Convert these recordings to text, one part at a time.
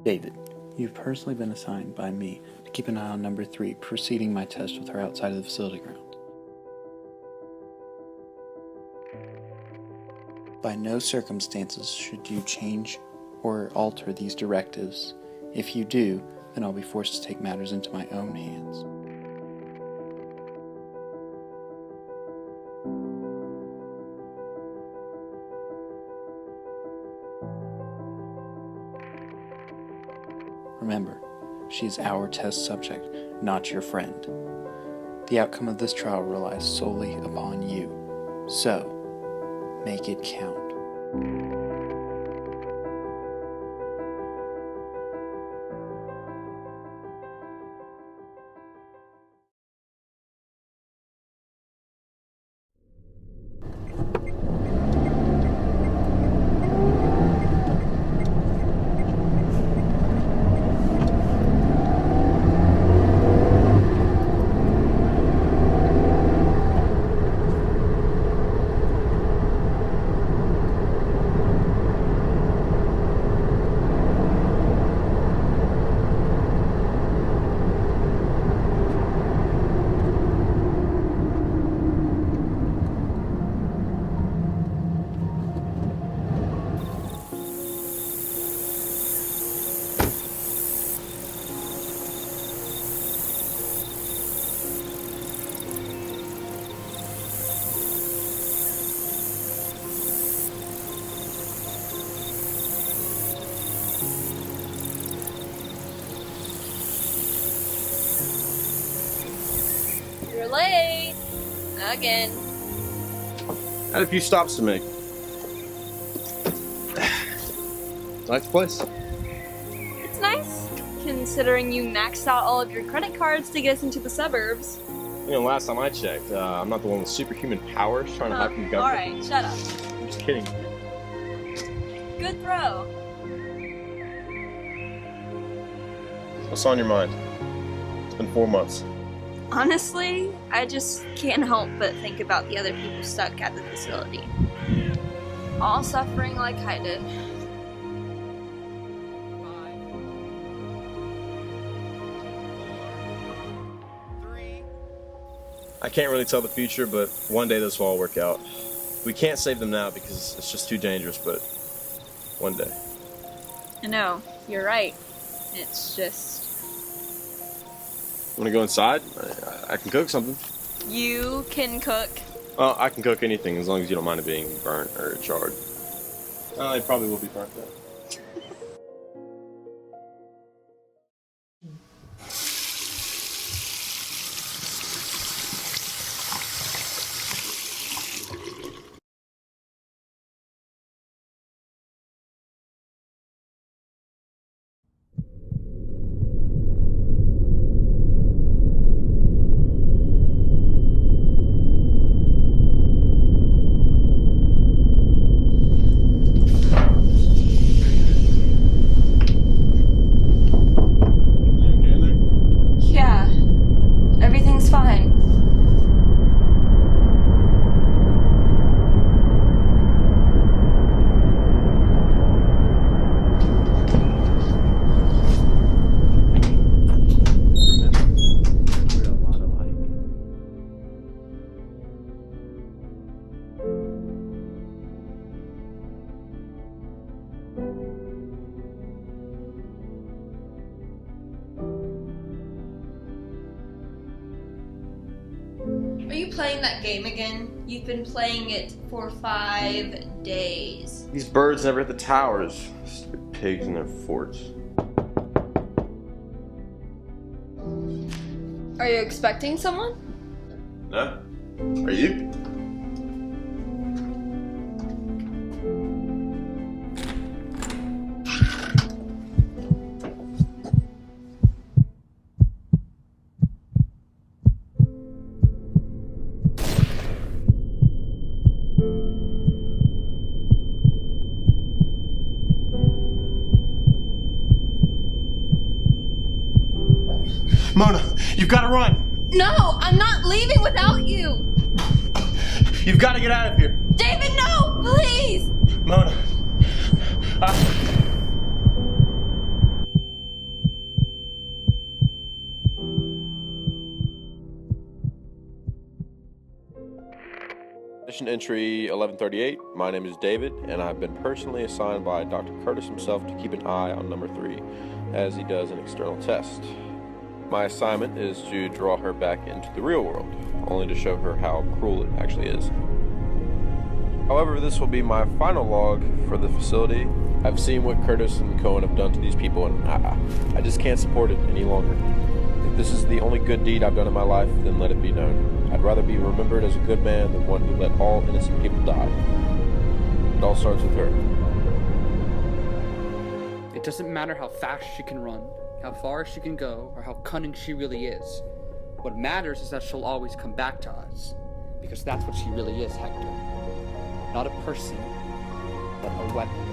David, you've personally been assigned by me to keep an eye on number 3, preceding my test with her outside of the facility grounds. By no circumstances should you change or alter these directives. If you do, then I'll be forced to take matters into my own hands. Remember, she is our test subject, not your friend. The outcome of this trial relies solely upon you, so make it count. You're late! Again. I had a few stops to make. Nice place. It's nice, considering you maxed out all of your credit cards to get us into the suburbs. You know, last time I checked, I'm not the one with superhuman powers trying to hide from government. Alright, shut up. I'm just kidding. Good throw. What's on your mind? It's been 4 months. Honestly, I just can't help but think about the other people stuck at the facility. All suffering like I did. I can't really tell the future, but one day this will all work out. We can't save them now because it's just too dangerous, but one day. I know, you're right. It's just... Want to go inside? I can cook something. You can cook. Well, I can cook anything as long as you don't mind it being burnt or charred. It probably will be burnt though. Everything's fine. Are you playing that game again? You've been playing it for 5 days. These birds never hit the towers. Stupid pigs in their forts. Are you expecting someone? No? Are you? Mona, you've got to run! No, I'm not leaving without you! You've got to get out of here! David, no! Please! Mona! Session entry 1138. My name is David, and I've been personally assigned by Dr. Curtis himself to keep an eye on number 3, as he does an external test. My assignment is to draw her back into the real world, only to show her how cruel it actually is. However, this will be my final log for the facility. I've seen what Curtis and Cohen have done to these people, and I just can't support it any longer. If this is the only good deed I've done in my life, then let it be known. I'd rather be remembered as a good man than one who let all innocent people die. It all starts with her. It doesn't matter how fast she can run, how far she can go, or how cunning she really is. What matters is that she'll always come back to us. Because that's what she really is, Hector. Not a person, but a weapon.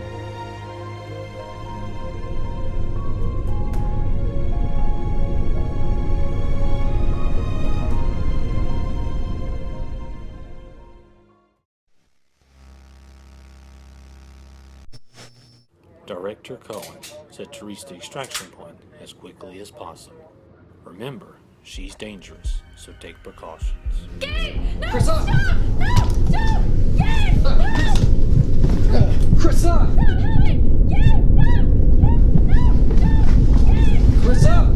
Director Cohen said to reach the extraction point as quickly as possible. Remember, she's dangerous, so take precautions. Gabe! No! Croissant! Stop! No! Stop! Gabe! No! Croissant! Stop! Gabe! No! Gabe! Croissant!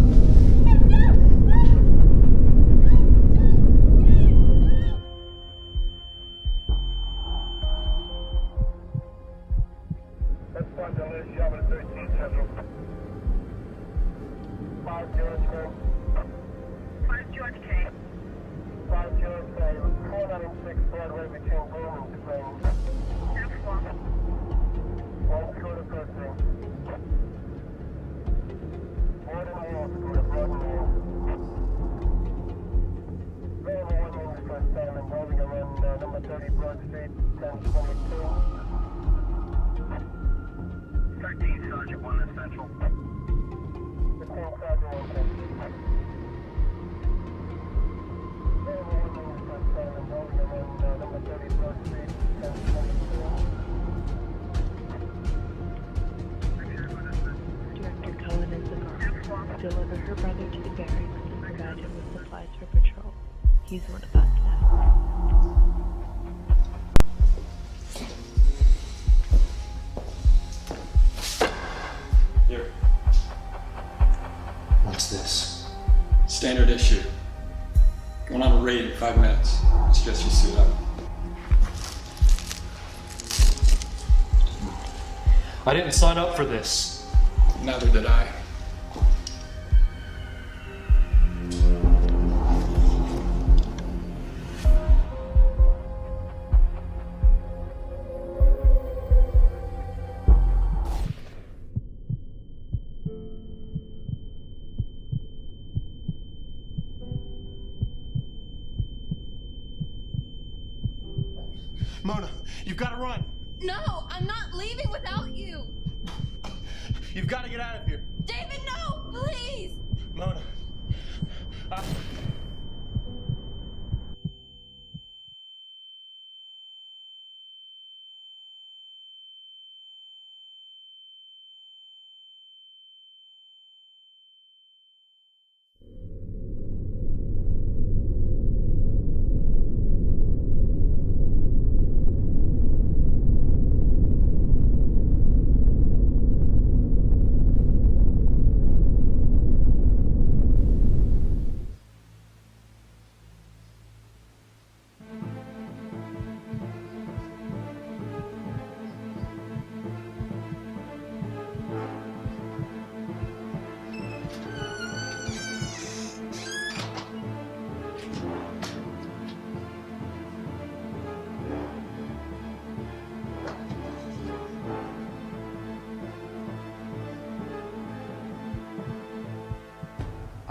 Director Cohen is the guard. Deliver her brother to the barracks and provide him with supplies for patrol. He's one of us now. Here. What's this? Standard issue. Going on a raid in 5 minutes. I suggest you suit up. I didn't sign up for this. Neither did I. Mona, you've got to run. No! I'm not leaving without you! You've got to get out of here. David, no! Please! Mona.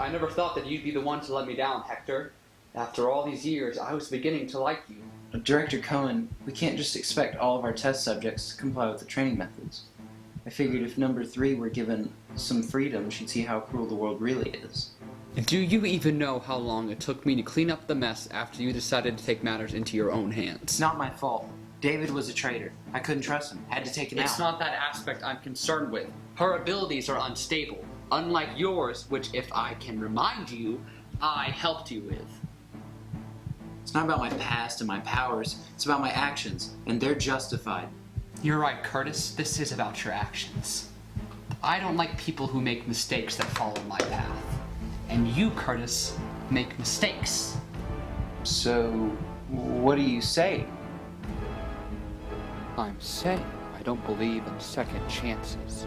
I never thought that you'd be the one to let me down, Hector. After all these years, I was beginning to like you. Director Cohen, we can't just expect all of our test subjects to comply with the training methods. I figured if number 3 were given some freedom, she'd see how cruel the world really is. Do you even know how long it took me to clean up the mess after you decided to take matters into your own hands? It's not my fault. David was a traitor. I couldn't trust him. Had to take him out. It's not that aspect I'm concerned with. Her abilities are unstable, unlike yours, which, if I can remind you, I helped you with. It's not about my past and my powers. It's about my actions, and they're justified. You're right, Curtis. This is about your actions. I don't like people who make mistakes that follow my path. And you, Curtis, make mistakes. So, what do you say? I'm saying I don't believe in second chances.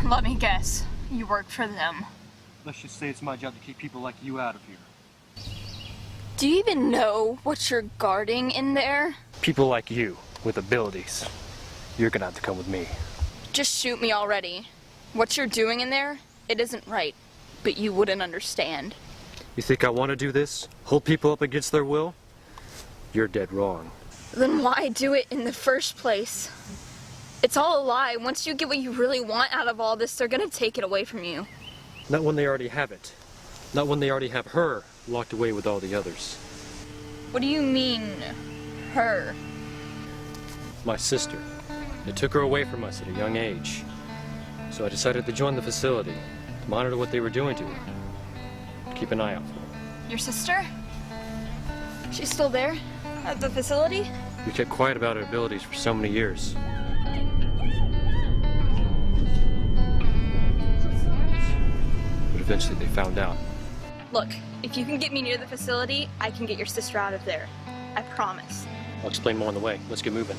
Let me guess. You work for them. Let's just say it's my job to keep people like you out of here. Do you even know what you're guarding in there? People like you, with abilities. You're gonna have to come with me. Just shoot me already. What you're doing in there, it isn't right. But you wouldn't understand. You think I want to do this? Hold people up against their will? You're dead wrong. Then why do it in the first place? It's all a lie. Once you get what you really want out of all this, they're gonna take it away from you. Not when they already have it. Not when they already have her locked away with all the others. What do you mean, her? My sister. They took her away from us at a young age. So I decided to join the facility, to monitor what they were doing to her. Keep an eye out for her. Your sister? She's still there? At the facility? We kept quiet about her abilities for so many years. But eventually they found out. Look, if you can get me near the facility, I can get your sister out of there. I promise. I'll explain more on the way. Let's get moving.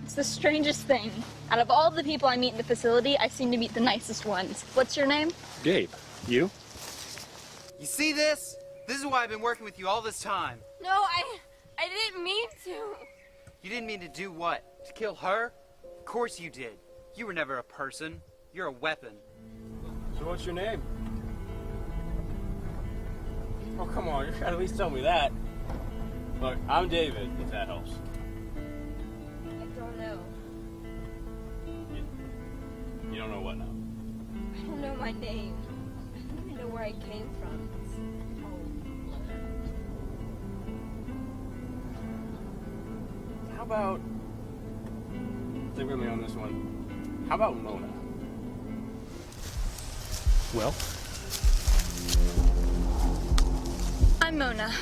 It's the strangest thing. Out of all the people I meet in the facility, I seem to meet the nicest ones. What's your name? Gabe. You? You see this? This is why I've been working with you all this time. No, I didn't mean to. You didn't mean to do what? To kill her? Of course you did. You were never a person. You're a weapon. So what's your name? Oh, come on. You gotta at least tell me that. Look, I'm David, if that helps. I don't know. You don't know what now? I don't know my name. I don't even know where I came from. How about... Stick with me on this one. How about Mona? Well? I'm Mona.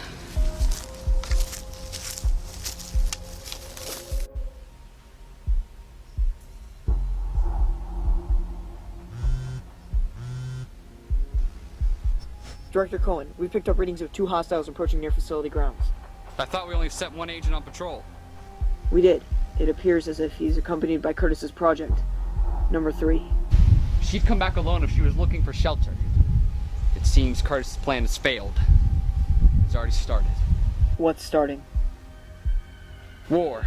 Director Cohen, we picked up readings of 2 hostiles approaching near facility grounds. I thought we only sent one agent on patrol. We did. It appears as if he's accompanied by Curtis's project, number 3. She'd come back alone if she was looking for shelter. It seems Curtis' plan has failed. It's already started. What's starting? War.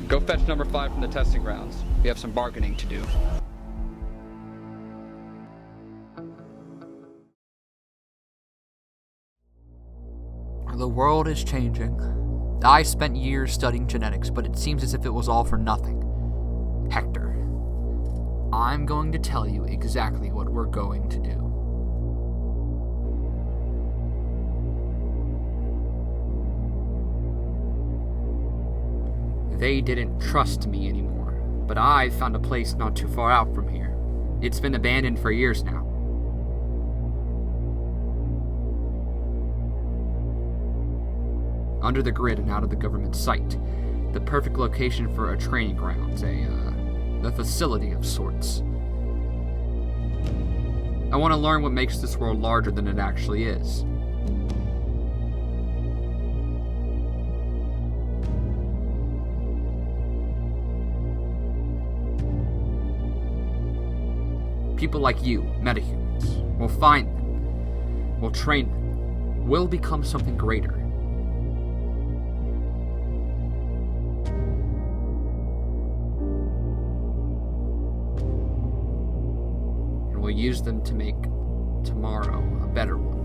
Go fetch number 5 from the testing grounds. We have some bargaining to do. The world is changing. I spent years studying genetics, but it seems as if it was all for nothing. Hector, I'm going to tell you exactly what we're going to do. They didn't trust me anymore, but I found a place not too far out from here. It's been abandoned for years now. Under the grid and out of the government sight, the perfect location for a training ground, a facility of sorts. I want to learn what makes this world larger than it actually is. People like you, metahumans, will find them, will train them, will become something greater. And we'll use them to make tomorrow a better one.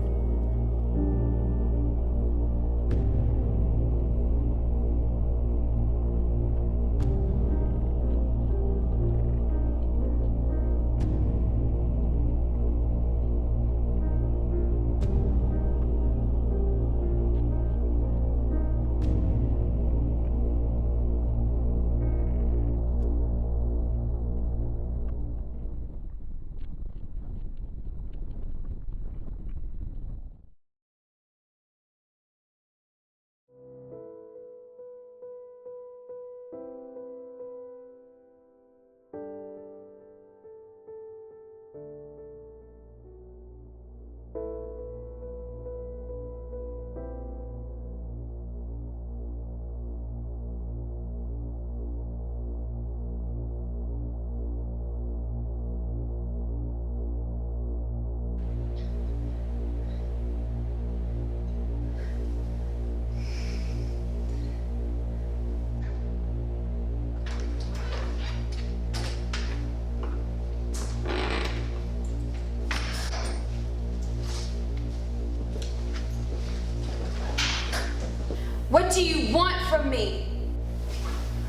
What do you want from me?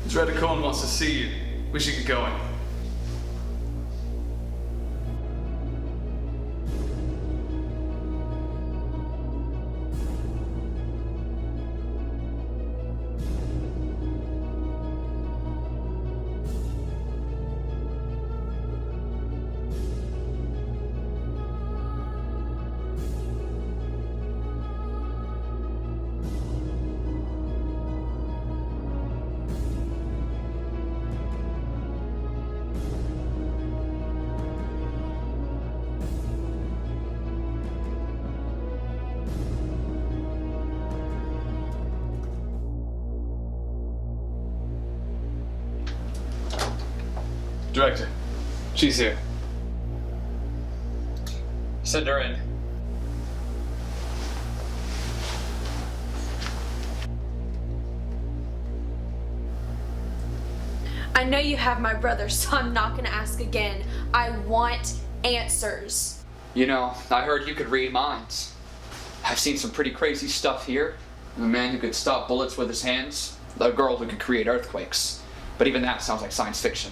Dread Cohen wants to see you. We should get going. Director, she's here. Send her in. I know you have my brother, so I'm not gonna ask again. I want answers. You know, I heard you could read minds. I've seen some pretty crazy stuff here. A man who could stop bullets with his hands. A girl who could create earthquakes. But even that sounds like science fiction.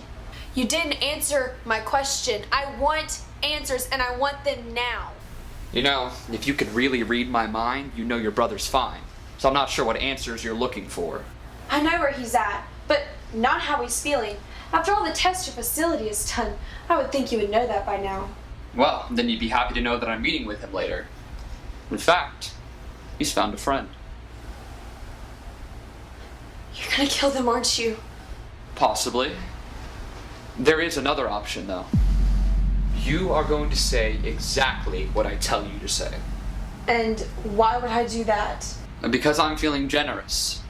You didn't answer my question. I want answers, and I want them now. You know, if you could really read my mind, you know your brother's fine. So I'm not sure what answers you're looking for. I know where he's at, but not how he's feeling. After all the tests your facility has done, I would think you would know that by now. Well, then you'd be happy to know that I'm meeting with him later. In fact, he's found a friend. You're gonna kill them, aren't you? Possibly. There is another option, though. You are going to say exactly what I tell you to say. And why would I do that? Because I'm feeling generous.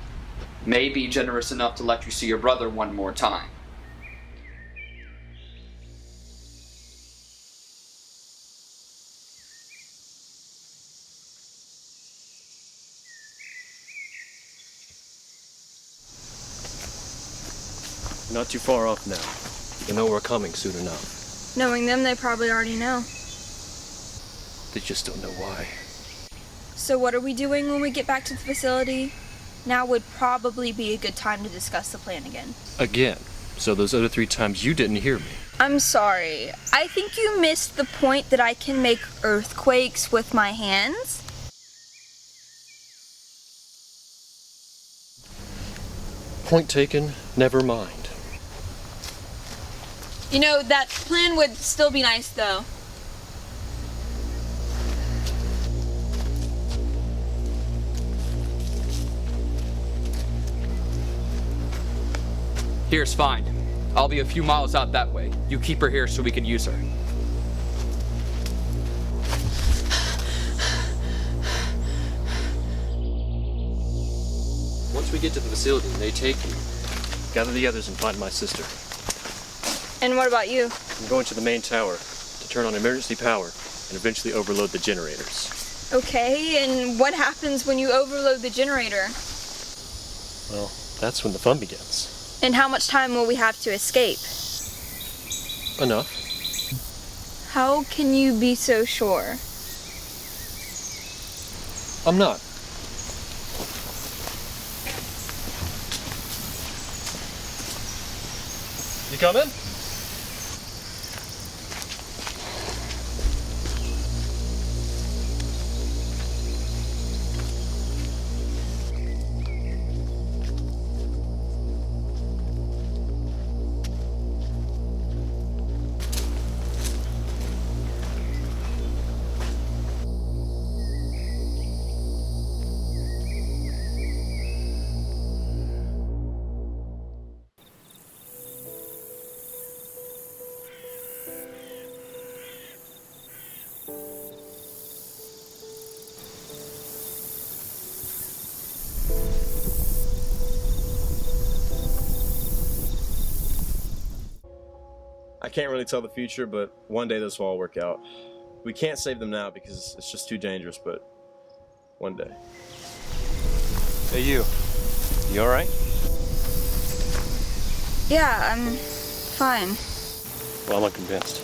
Maybe generous enough to let you see your brother one more time. Not too far off now. You know we're coming soon enough. Knowing them, they probably already know. They just don't know why. So what are we doing when we get back to the facility? Now would probably be a good time to discuss the plan again. Again. So those other 3 times you didn't hear me. I'm sorry. I think you missed the point that I can make earthquakes with my hands. Point taken, never mind. You know, that plan would still be nice, though. Here's fine. I'll be a few miles out that way. You keep her here so we can use her. Once we get to the facility and they take you, gather the others and find my sister. And what about you? I'm going to the main tower to turn on emergency power and eventually overload the generators. Okay, and what happens when you overload the generator? Well, that's when the fun begins. And how much time will we have to escape? Enough. How can you be so sure? I'm not. You coming? I can't really tell the future, but one day this will all work out. We can't save them now because it's just too dangerous, but one day. Hey, you alright? Yeah, I'm fine. Well, I'm unconvinced.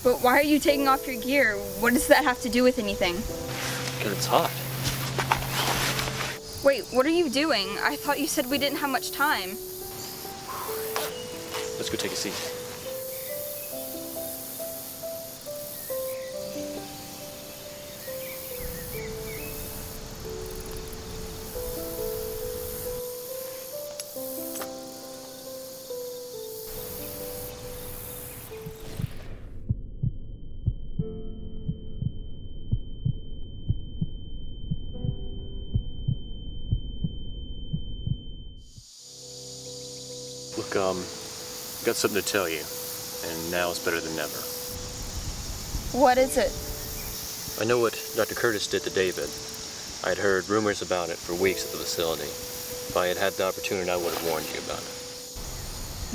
But why are you taking off your gear? What does that have to do with anything? Because it's hot. Wait, what are you doing? I thought you said we didn't have much time. Let's go take a seat. Look, got something to tell you, and now it's better than never. What is it? I know what Dr. Curtis did to David. I'd heard rumors about it for weeks at the facility. If I had had the opportunity, I would have warned you about it.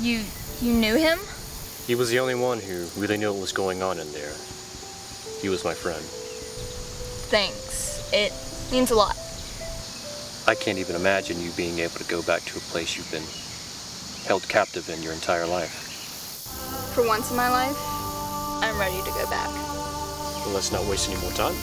You knew him? He was the only one who really knew what was going on in there. He was my friend. Thanks. It means a lot. I can't even imagine you being able to go back to a place you've been held captive in your entire life. For once in my life, I'm ready to go back. Well, let's not waste any more time.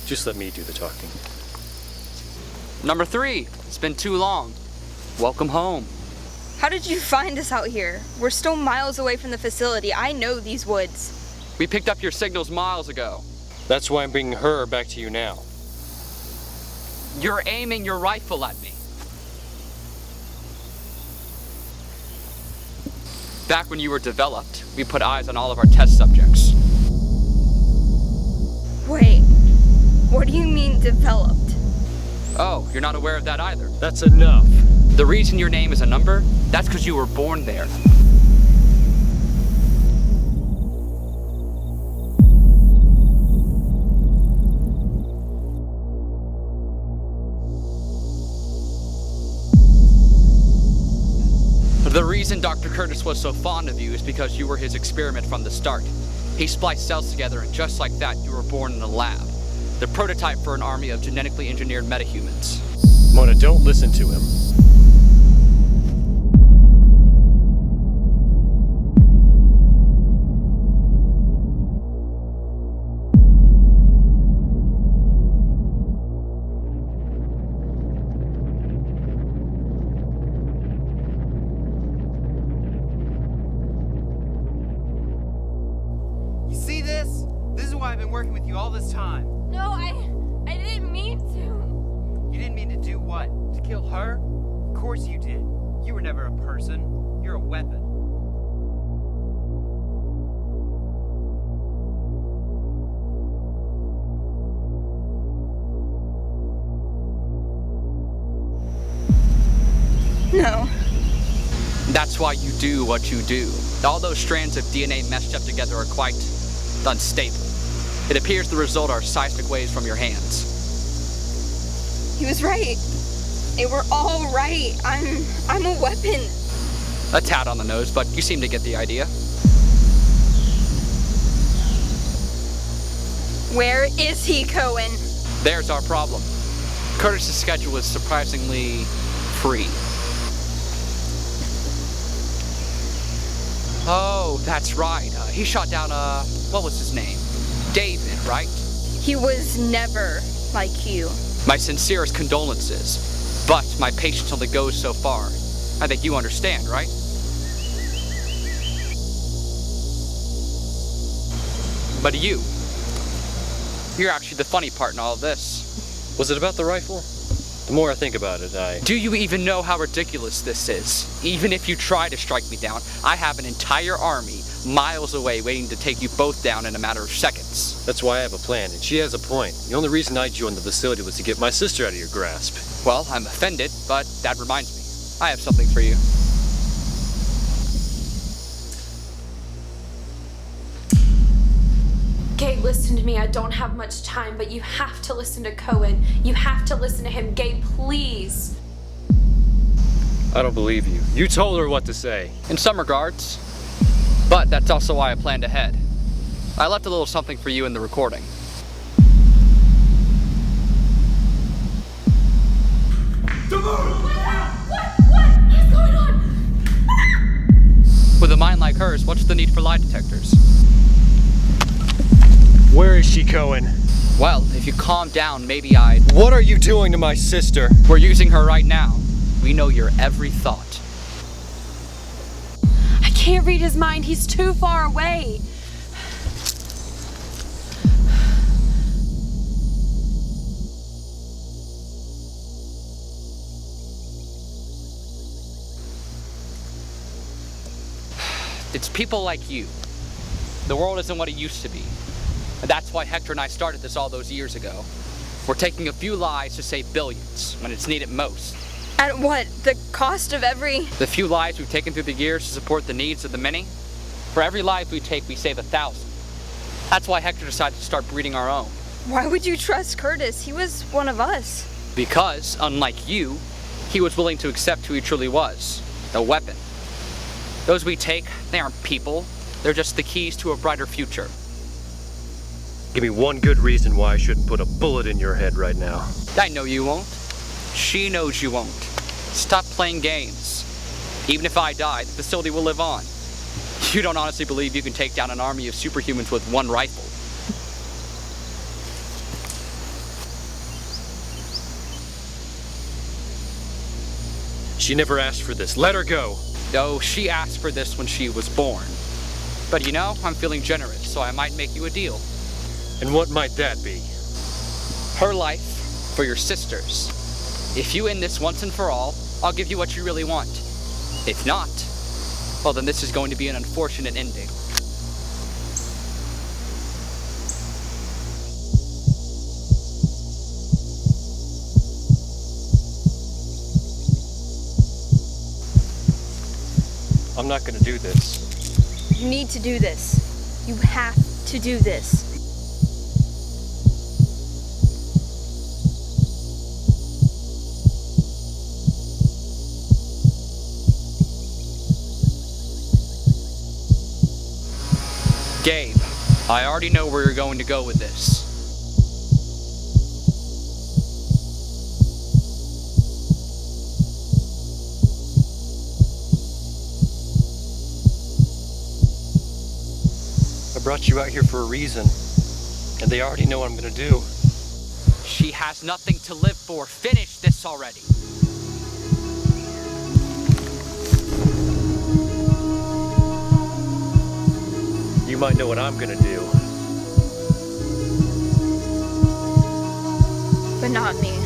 Just let me do the talking. Number 3, it's been too long. Welcome home. How did you find us out here? We're still miles away from the facility. I know these woods. We picked up your signals miles ago. That's why I'm bringing her back to you now. You're aiming your rifle at me. Back when you were developed, we put eyes on all of our test subjects. Wait, what do you mean developed? Oh, you're not aware of that either. That's enough. The reason your name is a number, that's because you were born there. The reason Dr. Curtis was so fond of you is because you were his experiment from the start. He spliced cells together, and just like that, you were born in a lab. The prototype for an army of genetically engineered metahumans. Mona, don't listen to him. You see this? This is why I've been working with you all this time. No, I didn't mean to. You didn't mean to do what? To kill her? Of course you did. You were never a person. You're a weapon. No. That's why you do what you do. All those strands of DNA meshed up together are quite unstable. It appears the result are seismic waves from your hands. He was right. They were all right. I'm a weapon. A tad on the nose, but you seem to get the idea. Where is he, Cohen? There's our problem. Curtis's schedule is surprisingly free. Oh, that's right. He shot down, what was his name? David, right? He was never like you. My sincerest condolences, but my patience only goes so far. I think you understand, right? But you're actually the funny part in all of this. Was it about the rifle? The more I think about it, Do you even know how ridiculous this is? Even if you try to strike me down, I have an entire army miles away waiting to take you both down in a matter of seconds. That's why I have a plan, and she has a point. The only reason I joined the facility was to get my sister out of your grasp. Well, I'm offended, but that reminds me. I have something for you. Gabe, listen to me. I don't have much time, but you have to listen to Cohen. You have to listen to him. Gabe, please. I don't believe you. You told her what to say. In some regards. But that's also why I planned ahead. I left a little something for you in the recording. What is going on? With a mind like hers, what's the need for lie detectors? Where is she, Cohen? Well, if you calm down, maybe I'd... What are you doing to my sister? We're using her right now. We know your every thought. I can't read his mind. He's too far away. It's people like you. The world isn't what it used to be. And that's why Hector and I started this all those years ago. We're taking a few lives to save billions when it's needed most. At what? The cost of every... The few lives we've taken through the years to support the needs of the many. For every life we take, we save 1,000. That's why Hector decided to start breeding our own. Why would you trust Curtis? He was one of us. Because, unlike you, he was willing to accept who he truly was. A weapon. Those we take, they aren't people. They're just the keys to a brighter future. Give me one good reason why I shouldn't put a bullet in your head right now. I know you won't. She knows you won't. Stop playing games. Even if I die, the facility will live on. You don't honestly believe you can take down an army of superhumans with one rifle. She never asked for this. Let her go. No, she asked for this when she was born. But you know, I'm feeling generous, so I might make you a deal. And what might that be? Her life for your sister's. If you end this once and for all, I'll give you what you really want. If not, well then this is going to be an unfortunate ending. I'm not gonna do this. You need to do this. You have to do this. Gabe, I already know where you're going to go with this. I brought you out here for a reason, and they already know what I'm gonna do. She has nothing to live for. Finish this already. You might know what I'm gonna do. But not me.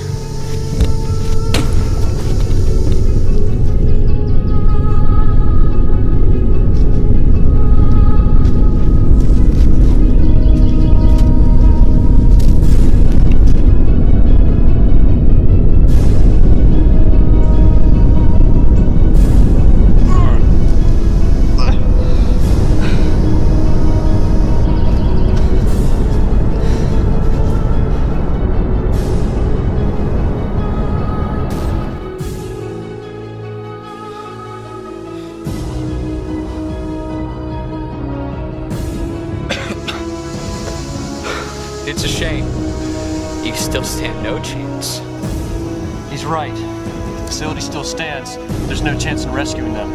It's a shame. You still stand no chance. He's right. The facility still stands. There's no chance in rescuing them.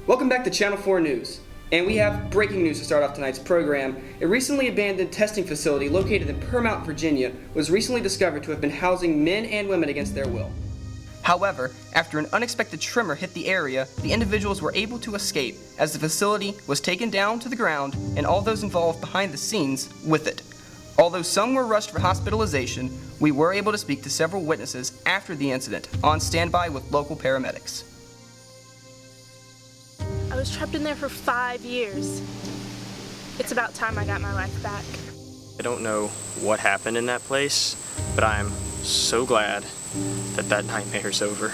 Welcome back to Channel 4 News, and we have breaking news to start off tonight's program. A recently abandoned testing facility located in Paramount, Virginia, was recently discovered to have been housing men and women against their will. However, after an unexpected tremor hit the area, the individuals were able to escape as the facility was taken down to the ground and all those involved behind the scenes with it. Although some were rushed for hospitalization, we were able to speak to several witnesses after the incident on standby with local paramedics. I was trapped in there for 5 years. It's about time I got my life back. I don't know what happened in that place, but I'm so glad that that nightmare's over.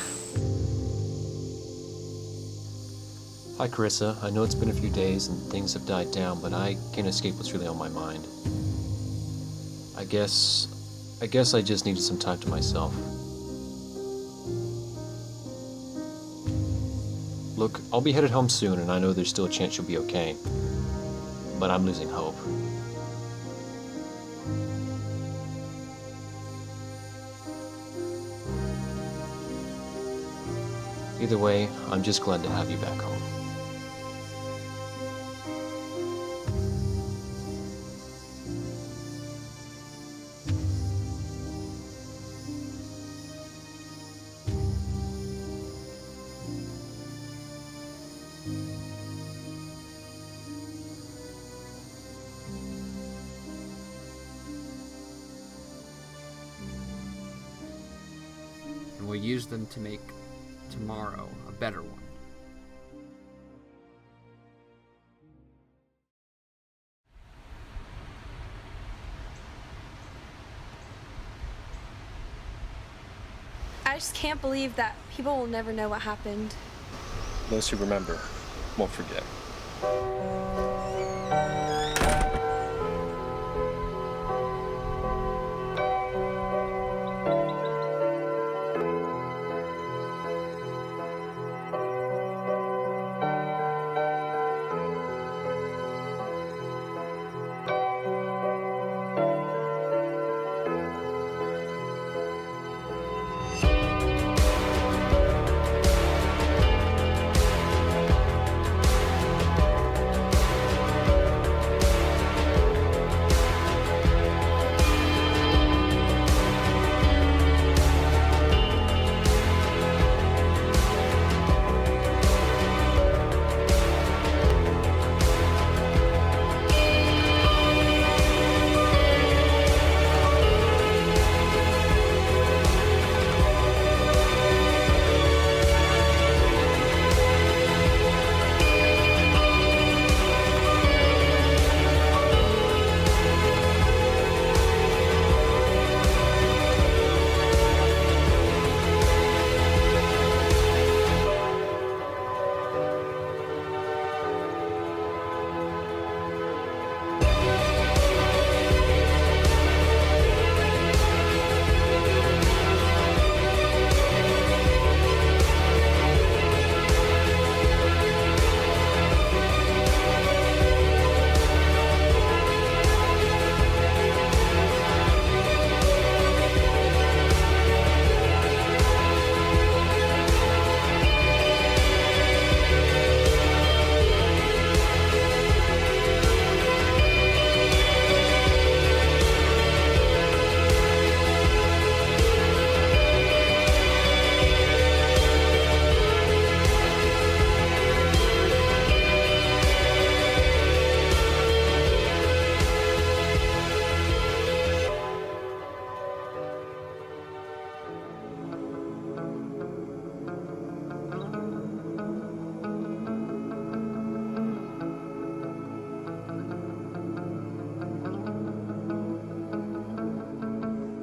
Hi, Carissa. I know it's been a few days and things have died down, but I can't escape what's really on my mind. I guess I just needed some time to myself. Look, I'll be headed home soon, and I know there's still a chance you'll be okay. But I'm losing hope. Either way, I'm just glad to have you back home. And we'll use them to make tomorrow a better one. I just can't believe that people will never know what happened. Those who remember won't forget.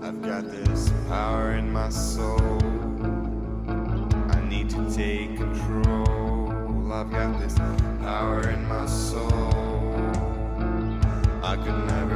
I've got this power in my soul. I need to take control. I've got this power in my soul. I could never